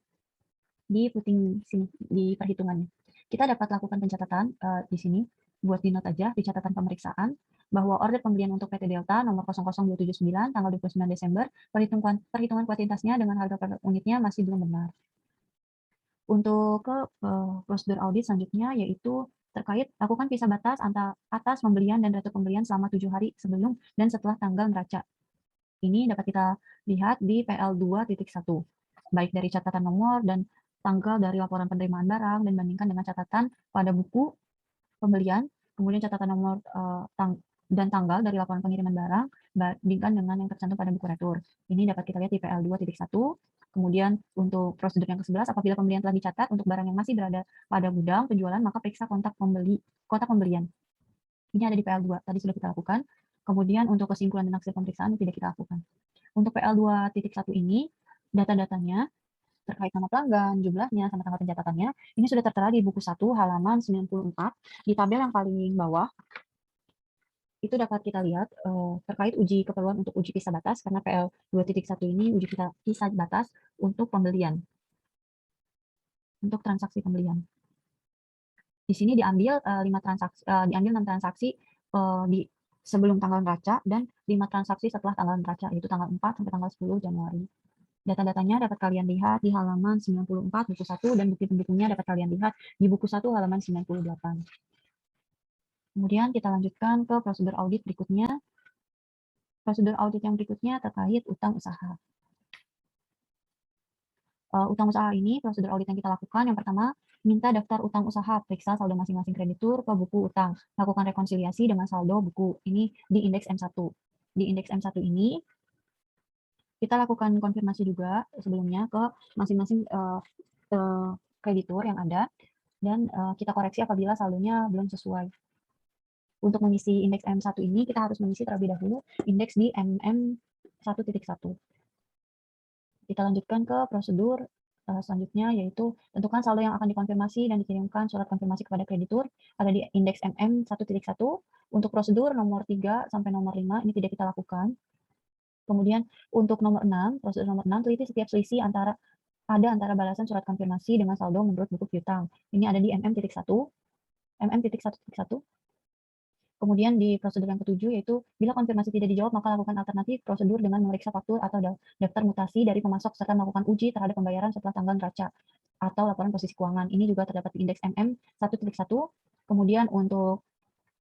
di puting sini, di perhitungannya. Kita dapat lakukan pencatatan di sini, buat di note aja, di catatan pemeriksaan, bahwa order pembelian untuk PT Delta nomor 00279 tanggal 29 Desember, perhitungan kuantitasnya dengan harga per unitnya masih belum benar. Untuk prosedur audit selanjutnya, yaitu terkait lakukan pisah batas atas pembelian dan retur pembelian selama 7 hari sebelum dan setelah tanggal neraca. Ini dapat kita lihat di PL 2.1, baik dari catatan nomor dan tanggal dari laporan penerimaan barang, dan bandingkan dengan catatan pada buku pembelian, kemudian catatan nomor dan tanggal dari laporan pengiriman barang, bandingkan dengan yang tercantum pada buku retur. Ini dapat kita lihat di PL 2.1. Kemudian untuk prosedur yang ke-11, apabila pembelian telah dicatat untuk barang yang masih berada pada gudang penjualan, maka periksa kotak pembelian. Ini ada di PL 2, tadi sudah kita lakukan. Kemudian untuk kesimpulan dan hasil pemeriksaan tidak kita lakukan. Untuk PL 2.1 ini, data-datanya terkait nama pelanggan, jumlahnya, sama tanggal pencatatannya, ini sudah tertera di buku 1 halaman 94, di tabel yang paling bawah. Itu dapat kita lihat terkait uji keperluan untuk uji pisah batas, karena PL 2.1 ini uji pisah batas untuk pembelian, untuk transaksi pembelian. Di sini diambil 6 transaksi di sebelum tanggal neraca dan 5 transaksi setelah tanggal neraca, yaitu tanggal 4 sampai tanggal 10 Januari. Data-datanya dapat kalian lihat di halaman 94 buku 1, dan bukti pendukungnya dapat kalian lihat di buku 1 halaman 98. Kemudian kita lanjutkan ke prosedur audit berikutnya. Prosedur audit yang berikutnya terkait utang usaha. Utang usaha ini, prosedur audit yang kita lakukan, yang pertama, minta daftar utang usaha, periksa saldo masing-masing kreditur ke buku utang, lakukan rekonsiliasi dengan saldo buku. Ini di indeks M1. Di indeks M1 ini, kita lakukan konfirmasi juga sebelumnya ke masing-masing kreditur yang ada, dan kita koreksi apabila saldonya belum sesuai. Untuk mengisi indeks M1 ini, kita harus mengisi terlebih dahulu indeks di MM1.1. Kita lanjutkan ke prosedur selanjutnya, yaitu tentukan saldo yang akan dikonfirmasi dan dikirimkan surat konfirmasi kepada kreditur, ada di indeks MM1.1. Untuk prosedur nomor 3 sampai nomor 5, ini tidak kita lakukan. Kemudian untuk nomor 6, prosedur nomor 6, teliti setiap selisih antara balasan surat konfirmasi dengan saldo menurut buku piutang. Ini ada di MM.1. MM.1.1. Kemudian di prosedur yang ketujuh yaitu bila konfirmasi tidak dijawab maka lakukan alternatif prosedur dengan memeriksa faktur atau daftar mutasi dari pemasok serta melakukan uji terhadap pembayaran setelah tanggal neraca atau laporan posisi keuangan. Ini juga terdapat di indeks MM 1.1. Kemudian untuk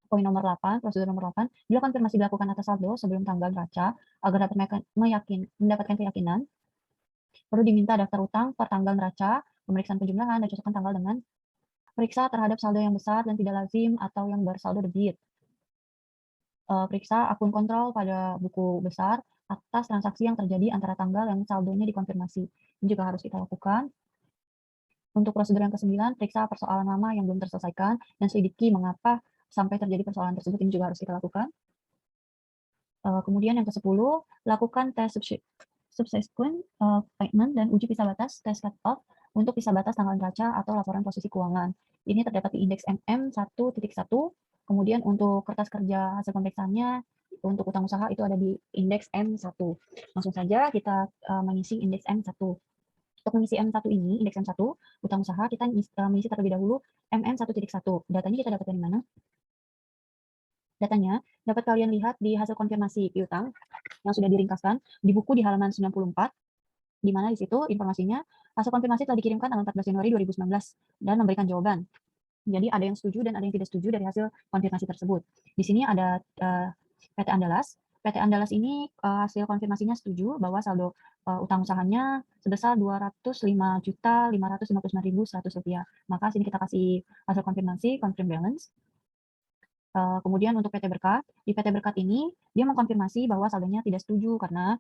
poin nomor 8, prosedur nomor 8, bila konfirmasi dilakukan atas saldo sebelum tanggal neraca agar dapat mendapatkan keyakinan, perlu diminta daftar utang per tanggal neraca, pemeriksaan penjumlahan, dan cocokkan tanggal dengan periksa terhadap saldo yang besar dan tidak lazim atau yang bersaldo debit. Periksa akun kontrol pada buku besar atas transaksi yang terjadi antara tanggal yang saldonya dikonfirmasi. Ini juga harus kita lakukan. Untuk prosedur yang ke-9, periksa persoalan lama yang belum terselesaikan dan selidiki mengapa sampai terjadi persoalan tersebut. Ini juga harus kita lakukan. Kemudian yang ke-10, lakukan tes subsequent payment dan uji pisah batas tes cut-off untuk pisah batas tanggal neraca atau laporan posisi keuangan. Ini terdapat di indeks MM 1.1. Kemudian untuk kertas kerja hasil pemeriksaannya untuk utang usaha itu ada di indeks M1. Langsung saja kita mengisi indeks M1. Untuk mengisi M1 ini, indeks M1, utang usaha, kita mengisi terlebih dahulu MM 1.1. Datanya kita dapatkan di mana? Datanya dapat kalian lihat di hasil konfirmasi piutang yang sudah diringkaskan di buku di halaman 94, di mana di situ informasinya hasil konfirmasi telah dikirimkan tanggal 14 Januari 2019 dan memberikan jawaban. Jadi ada yang setuju dan ada yang tidak setuju dari hasil konfirmasi tersebut. Di sini ada PT Andalas. PT Andalas ini hasil konfirmasinya setuju bahwa saldo utang usahanya sebesar Rp205.559.100. Maka sini kita kasih hasil konfirmasi, confirm balance. Kemudian untuk PT Berkat, di PT Berkat ini dia mengkonfirmasi bahwa saldonya tidak setuju karena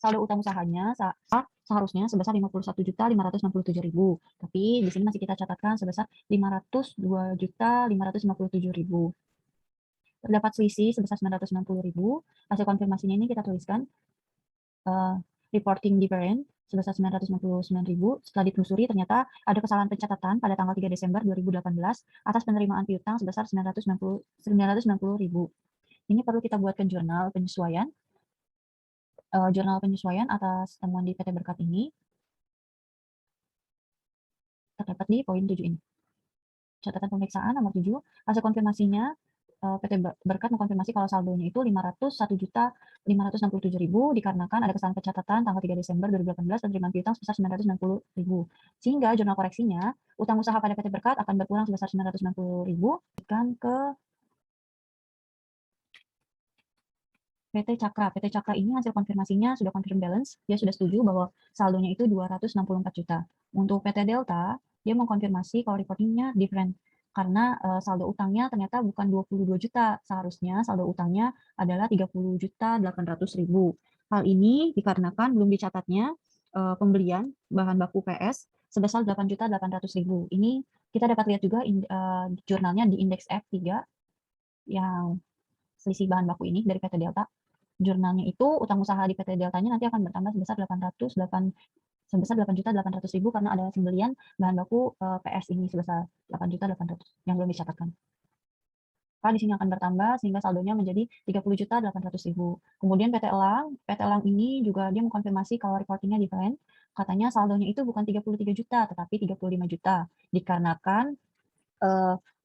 saldo utang usahanya seharusnya sebesar Rp51.567.000, tapi di sini masih kita catatkan sebesar Rp502.557.000. Terdapat selisih sebesar Rp990.000. Hasil konfirmasinya ini kita tuliskan reporting difference sebesar Rp999.000. Setelah ditelusuri ternyata ada kesalahan pencatatan pada tanggal 3 Desember 2018 atas penerimaan piutang sebesar Rp990.000. Ini perlu kita buatkan jurnal penyesuaian. Jurnal penyesuaian atas temuan di PT Berkat ini terdapat di poin 7 ini. Catatan pemeriksaan nomor 7, hasil konfirmasinya PT Berkat mengkonfirmasi kalau saldonya itu Rp501.567.000 dikarenakan ada kesalahan pencatatan tanggal 3 Desember 2018 dan penerimaan piutang sebesar Rp990.000. Sehingga jurnal koreksinya, utang usaha pada PT Berkat akan berkurang sebesar Rp990.000 ke PT Cakra. PT Cakra ini hasil konfirmasinya sudah confirm balance, dia sudah setuju bahwa saldonya itu 264 juta. Untuk PT Delta, dia mengkonfirmasi kalau reportingnya different, karena saldo utangnya ternyata bukan 22 juta, seharusnya saldo utangnya adalah 30.800.000. Hal ini dikarenakan belum dicatatnya pembelian bahan baku PS sebesar 8.800.000. Ini kita dapat lihat juga jurnalnya di indeks F3 yang selisih bahan baku ini dari PT Delta. Jurnalnya itu utang usaha di PT Deltanya nanti akan bertambah sebesar 8.800.000 karena ada pembelian bahan baku PS ini sebesar 8.800.000 yang belum dicatatkan. Maka di sini akan bertambah sehingga saldonya menjadi 30.800.000. Kemudian PT Elang ini juga dia mengkonfirmasi kalau reportingnya different. Katanya saldonya itu bukan 33 juta tetapi 35 juta dikarenakan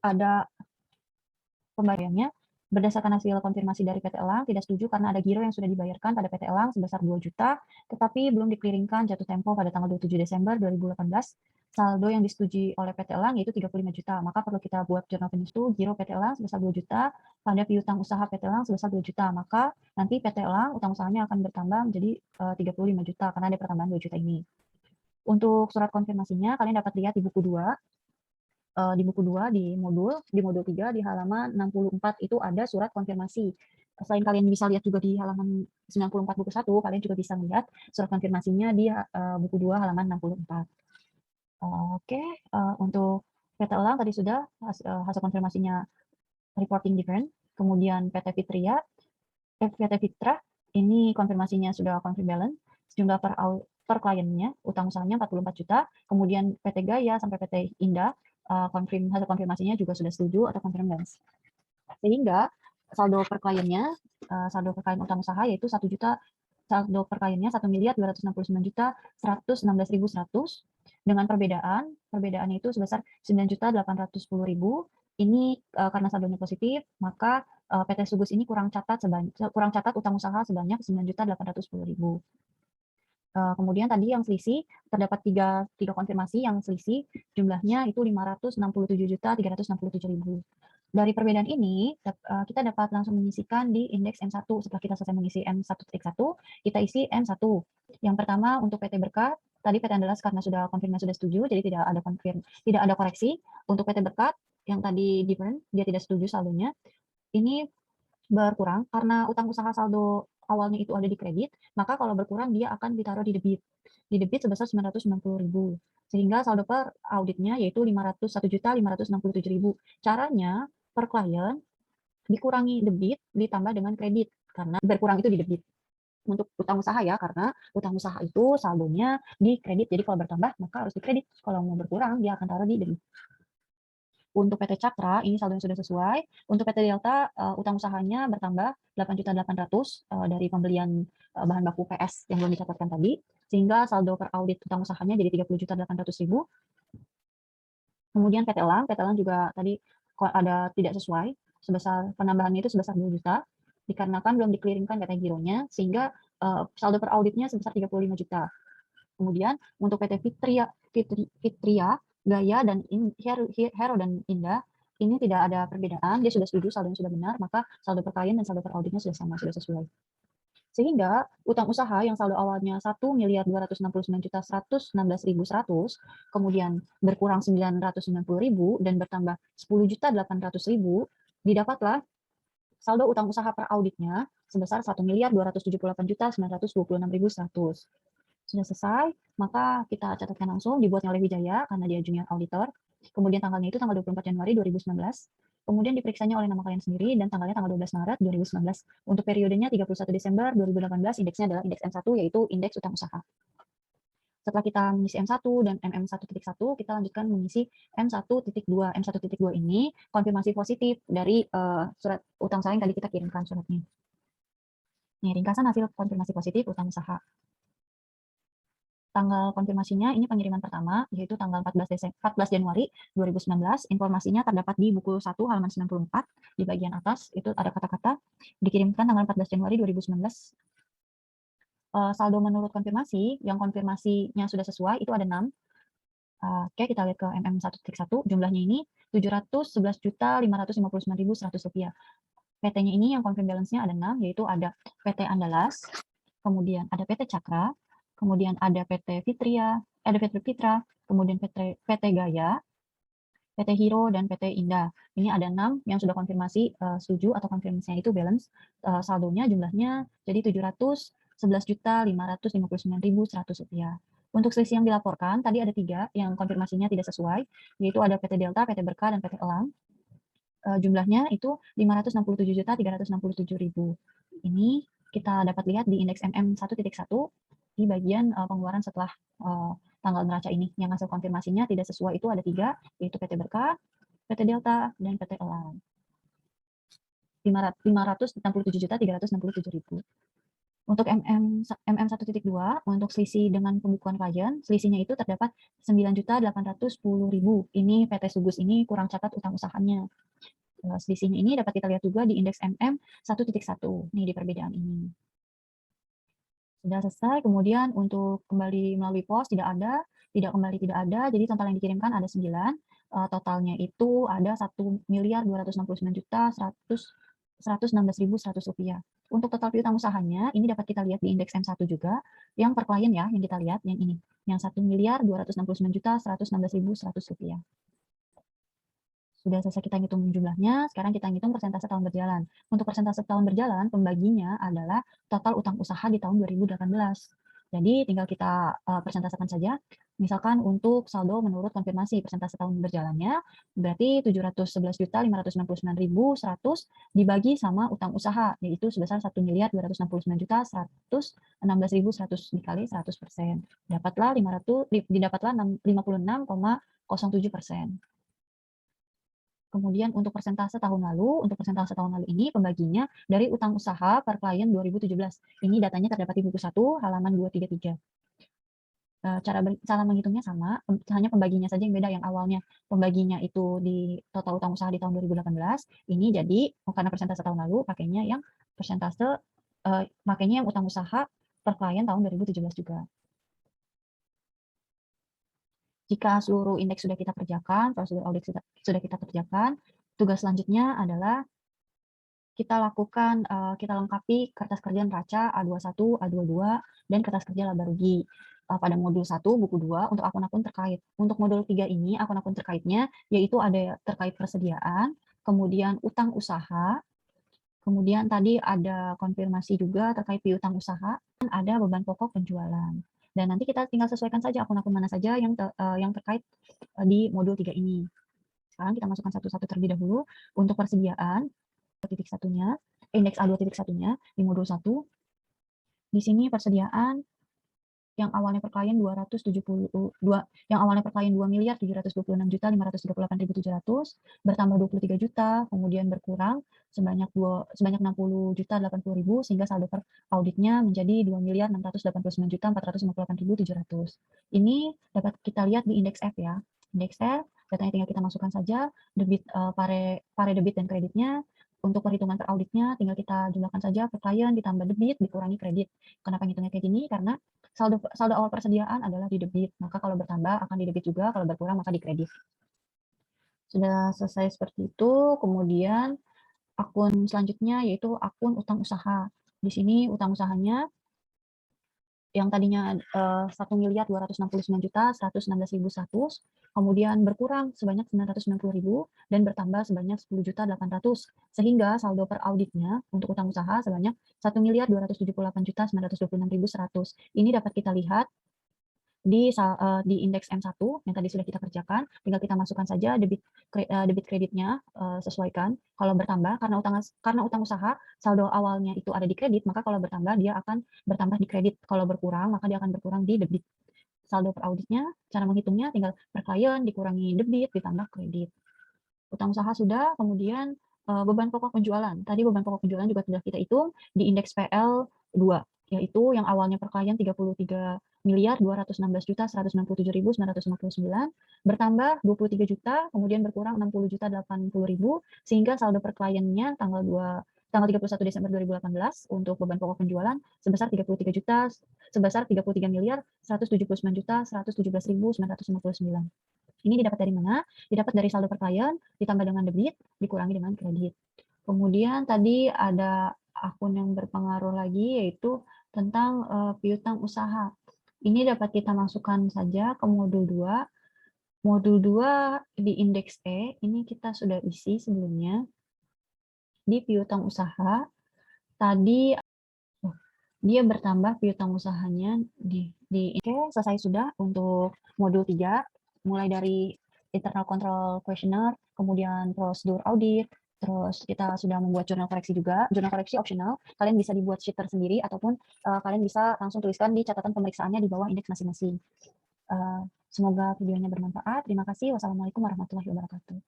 ada pembayarannya. Berdasarkan hasil konfirmasi dari PT Elang, tidak setuju karena ada giro yang sudah dibayarkan pada PT Elang sebesar 2 juta, tetapi belum dikliringkan jatuh tempo pada tanggal 27 Desember 2018. Saldo yang disetujui oleh PT Elang yaitu 35 juta. Maka perlu kita buat jurnal penyesuaian giro PT Elang sebesar 2 juta, pada piutang usaha PT Elang sebesar 2 juta. Maka nanti PT Elang utang usahanya akan bertambah menjadi 35 juta karena ada pertambahan 2 juta ini. Untuk surat konfirmasinya, kalian dapat lihat di buku 2. Di buku 2 di modul 3 di halaman 64 itu ada surat konfirmasi. Selain kalian bisa lihat juga di halaman 94 buku 1, kalian juga bisa melihat surat konfirmasinya di buku 2 halaman 64. Oke, untuk PT Elang tadi sudah hasil konfirmasinya reporting different. Kemudian PT Fitra ini konfirmasinya sudah confirm balance. Sejumlah per kliennya, utang usahanya 44 juta. Kemudian PT Gaya sampai PT Indah hasil konfirmasinya juga sudah setuju atau confirm balance. Sehingga saldo per kliennya, saldo per klien utang usaha yaitu 1 juta, saldo per kliennya 1.269.116.100 dengan perbedaannya itu sebesar 9.810.000 Ini karena saldonya positif, maka PT Sugus ini kurang catat utang usaha sebanyak 9.810.000. Kemudian tadi yang selisih terdapat tiga konfirmasi yang selisih jumlahnya itu 567.367.000. Dari perbedaan ini kita dapat langsung menyisikan di indeks M1. Setelah kita selesai mengisi M1.1, kita isi M1. Yang pertama untuk PT Berkat, tadi PT Andalas karena sudah konfirmasi sudah setuju, jadi tidak ada koreksi. Untuk PT Berkat yang tadi different, dia tidak setuju saldonya. Ini berkurang karena utang usaha saldo awalnya itu ada di kredit, maka kalau berkurang dia akan ditaruh di debit. Di debit sebesar 990.000. Sehingga saldo per auditnya yaitu 101.567.000. Caranya per klien dikurangi debit ditambah dengan kredit karena berkurang itu di debit. Untuk utang usaha ya, karena utang usaha itu saldonya di kredit. Jadi kalau bertambah maka harus di kredit. Kalau mau berkurang dia akan taruh di debit. Untuk PT Cakra, ini saldo yang sudah sesuai. Untuk PT Delta, utang usahanya bertambah 8.800.000 dari pembelian bahan baku PS yang belum dicatatkan tadi, sehingga saldo per audit utang usahanya jadi 30.800.000. Kemudian PT Elang juga tadi ada tidak sesuai, penambahannya itu sebesar 2 juta, dikarenakan belum dikliringkan PT gironya, sehingga saldo per auditnya sebesar 35 juta. Kemudian untuk PT Fitria, Gaya, dan Hero dan Indah, ini tidak ada perbedaan, dia sudah setuju, saldonya sudah benar, maka saldo per klien dan saldo per auditnya sudah sama, sudah sesuai. Sehingga utang usaha yang saldo awalnya 1.269.116.100, kemudian berkurang 990.000 dan bertambah 10.800.000, didapatlah saldo utang usaha per auditnya sebesar 1.278.926.100. Sudah selesai, maka kita catatkan langsung, dibuatnya oleh Wijaya karena dia junior auditor. Kemudian tanggalnya itu tanggal 24 Januari 2019. Kemudian diperiksanya oleh nama kalian sendiri dan tanggalnya tanggal 12 Maret 2019. Untuk periodenya 31 Desember 2018, indeksnya adalah indeks M1, yaitu indeks utang usaha. Setelah kita mengisi M1 dan MM1.1, kita lanjutkan mengisi M1.2. M1.2 ini konfirmasi positif dari surat utang usaha yang tadi kita kirimkan suratnya. Ini ringkasan hasil konfirmasi positif utang usaha. Tanggal konfirmasinya ini pengiriman pertama, yaitu tanggal 14 Januari 2019. Informasinya terdapat di buku 1 halaman 94, di bagian atas itu ada kata-kata dikirimkan tanggal 14 Januari 2019. Saldo menurut konfirmasi, yang konfirmasinya sudah sesuai itu ada 6. Oke, kita lihat ke MM1.1, jumlahnya ini 711.559.100 rupiah. PT-nya ini yang confirm balance-nya ada 6, yaitu ada PT Andalas, kemudian ada PT Cakra, kemudian ada PT Fitra, kemudian PT Gaya, PT Hero, dan PT Indah. Ini ada 6 yang sudah konfirmasi setuju atau konfirmasinya itu balance saldonya jumlahnya jadi 711.559.100 rupiah. Untuk selisih yang dilaporkan, tadi ada 3 yang konfirmasinya tidak sesuai, yaitu ada PT Delta, PT Berkah, dan PT Elang. Jumlahnya itu 567.367.000. Ini kita dapat lihat di indeks MM1.1 di bagian pengeluaran setelah tanggal neraca ini. Yang hasil konfirmasinya tidak sesuai itu ada 3, yaitu PT Berkah, PT Delta, dan PT Elang. 567.367.000. Untuk MM1.2, untuk selisih dengan pembukuan klien, selisihnya itu terdapat 9.810.000. Ini PT Sugus ini kurang catat utang usahanya. Selisihnya ini dapat kita lihat juga di indeks MM1.1. Nih di perbedaan ini. Sudah selesai, kemudian untuk kembali melalui pos tidak ada, tidak kembali tidak ada, jadi total yang dikirimkan ada 9. Totalnya itu ada 1.269.116.100 rupiah. Untuk total piutang usahanya, ini dapat kita lihat di indeks M1 juga, yang per klien ya, yang kita lihat, yang ini, yang 1.269.116.100 rupiah. Sudah selesai kita hitung jumlahnya, sekarang kita hitung persentase tahun berjalan. Untuk persentase tahun berjalan, pembaginya adalah total utang usaha di tahun 2018. Jadi tinggal kita persentasekan saja. Misalkan untuk saldo menurut konfirmasi persentase tahun berjalannya, berarti 711.569.100 dibagi sama utang usaha, yaitu sebesar 1.269.116.100 dikali 100%. Didapatlah 56,07%. Kemudian untuk persentase tahun lalu ini pembaginya dari utang usaha per klien 2017. Ini datanya terdapat di buku 1 halaman 233. Cara menghitungnya sama, hanya pembaginya saja yang beda. Yang awalnya pembaginya itu di total utang usaha di tahun 2018, ini jadi karena persentase tahun lalu pakainya yang makanya yang utang usaha per klien tahun 2017 juga. Jika seluruh indeks sudah kita kerjakan, prosedur audit sudah kita kerjakan, tugas selanjutnya adalah kita lakukan, kita lengkapi kertas kerja neraca A21, A22, dan kertas kerja laba rugi pada modul 1, buku 2 untuk akun-akun terkait. Untuk modul 3 ini, akun-akun terkaitnya yaitu ada terkait persediaan, kemudian utang usaha, kemudian tadi ada konfirmasi juga terkait piutang usaha, dan ada beban pokok penjualan. Dan nanti kita tinggal sesuaikan saja akun-akun mana saja yang terkait di modul 3 ini. Sekarang kita masukkan satu-satu terlebih dahulu. Untuk persediaan, indeks A2.1-nya di modul 1. Di sini persediaan yang awalnya per klien 272 yang awalnya per klien 2.726.538.700 bertambah 23 juta, kemudian berkurang sebanyak 60.080.080.000 sehingga saldo per auditnya menjadi 2.689.458.700. Ini dapat kita lihat di indeks F ya. Indeks F, datanya tinggal kita masukkan saja, debit pare debit dan kreditnya. Untuk perhitungan per auditnya tinggal kita jumlahkan saja per klien ditambah debit dikurangi kredit. Kenapa ngitungnya kayak gini? Karena saldo awal persediaan adalah di debit, maka kalau bertambah akan di debit juga, kalau berkurang maka di kredit. Sudah selesai seperti itu, kemudian akun selanjutnya yaitu akun utang usaha. Di sini utang usahanya yang tadinya 1.269.116.100, kemudian berkurang sebanyak 990.000 dan bertambah sebanyak 10.800, sehingga saldo per auditnya untuk utang usaha sebanyak 1.278.926.100. Ini dapat kita lihat di indeks M1 yang tadi sudah kita kerjakan, tinggal kita masukkan saja debit kreditnya, sesuaikan. Kalau bertambah karena utang usaha saldo awalnya itu ada di kredit, maka kalau bertambah dia akan bertambah di kredit. Kalau berkurang maka dia akan berkurang di debit. Saldo per auditnya, cara menghitungnya tinggal per klien dikurangi debit ditambah kredit. Utang usaha sudah, kemudian beban pokok penjualan. Tadi beban pokok penjualan juga sudah kita hitung di indeks PL 2, yaitu yang awalnya per klien 33.216.197.959 bertambah 23 juta, kemudian berkurang 60.080.000 sehingga saldo per kliennya tanggal 31 Desember 2018 untuk beban pokok penjualan sebesar 33.179.117.959. Ini didapat dari mana? Didapat dari saldo per klien ditambah dengan debit dikurangi dengan kredit. Kemudian tadi ada akun yang berpengaruh lagi yaitu tentang piutang usaha. Ini dapat kita masukkan saja ke modul 2. Modul 2 di indeks E, ini kita sudah isi sebelumnya. Di piutang usaha, tadi dia bertambah piutang usahanya Oke, selesai sudah untuk modul 3, mulai dari internal control questionnaire, kemudian prosedur audit, terus kita sudah membuat jurnal koreksi juga. Jurnal koreksi optional, kalian bisa dibuat sheet tersendiri ataupun kalian bisa langsung tuliskan di catatan pemeriksaannya di bawah indeks masing-masing. Semoga videonya bermanfaat. Terima kasih. Wassalamualaikum warahmatullahi wabarakatuh.